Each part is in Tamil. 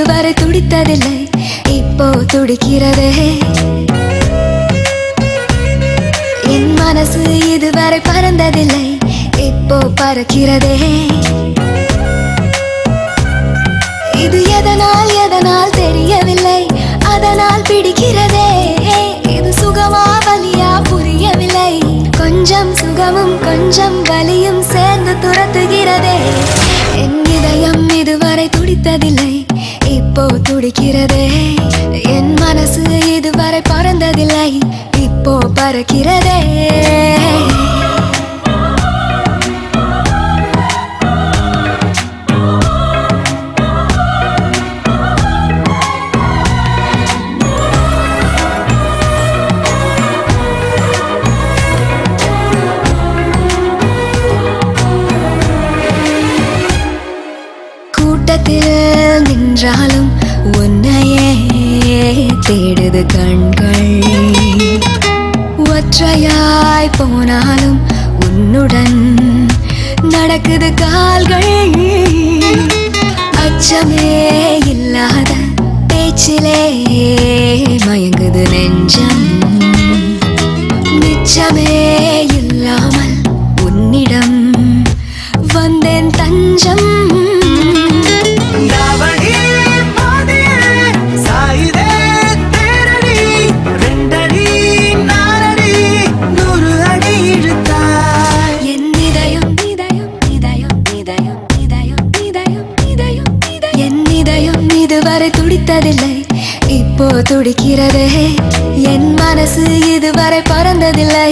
இதுவரை துடித்ததில்லை, இப்போ துடிக்கிறதே. என் மனசு இதுவரை பறந்ததில்லை, இப்போ பறக்கிறதே. இது எதனால் எதனால் தெரியவில்லை, அதனால் பிடிக்கிறதே. இது சுகமா வலியா புரியவில்லை, கொஞ்சம் சுகமும் கொஞ்சம் வலியும் சேர்ந்து துரத்துகிறதே. என் இதயம் இதுவரை துடித்ததில்லை, இப்போ துடிக்கிறதே. என் மனசு இதுவரை பறந்ததில்லை, இப்போ பறக்கிறதே. கூட்டத்தில் நின்றாலும் உன்னையே தேடுது கண்கள், ஒற்றையாய் போனாலும் உன்னுடன் நடக்குது கால்கள். அச்சமே இல்லாத பேச்சிலே மயங்குது நெஞ்சம், நிச்சமே இல்லாமல் உன்னிடம் வந்தேன் தஞ்சம். இதுவரை துடித்ததில்லை, இப்போ துடிக்கிறதே. என் மனசு இதுவரை பறந்ததில்லை,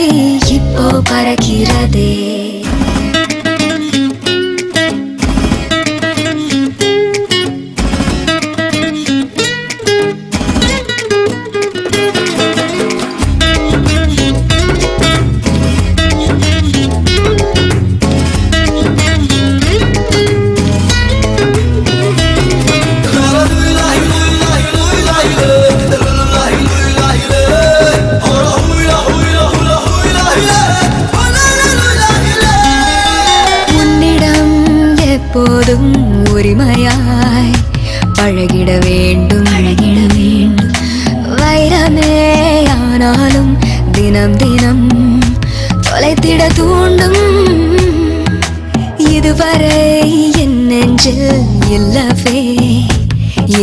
இப்போ பறக்கிறதே. எப்போதும் உரிமையாய் பழகிட வேண்டும், வைரமே ஆனாலும் தினம் தினம் தொலைத்திட தூண்டும். இதுவரை என் நெஞ்சில் இல்லவே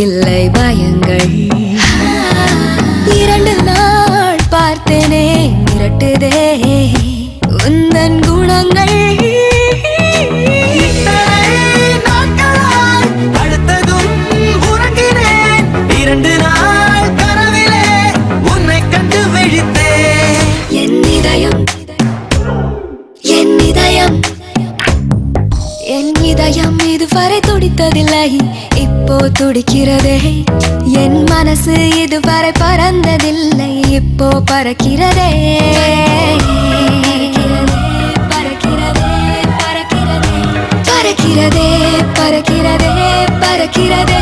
இல்லை பயங்கள், 2 நாள் பார்த்தேனே மிரட்டுதே உந்தன் குணங்கள். என் இதயம் இதுவரை துடித்ததில்லை, இப்போ துடிக்கிறதே. என் மனசு இதுவரை பறந்ததில்லை, இப்போ பறக்கிறதே. பறக்கிறதே, பறக்கிறதே, பறக்கிறதே, பறக்கிறதே.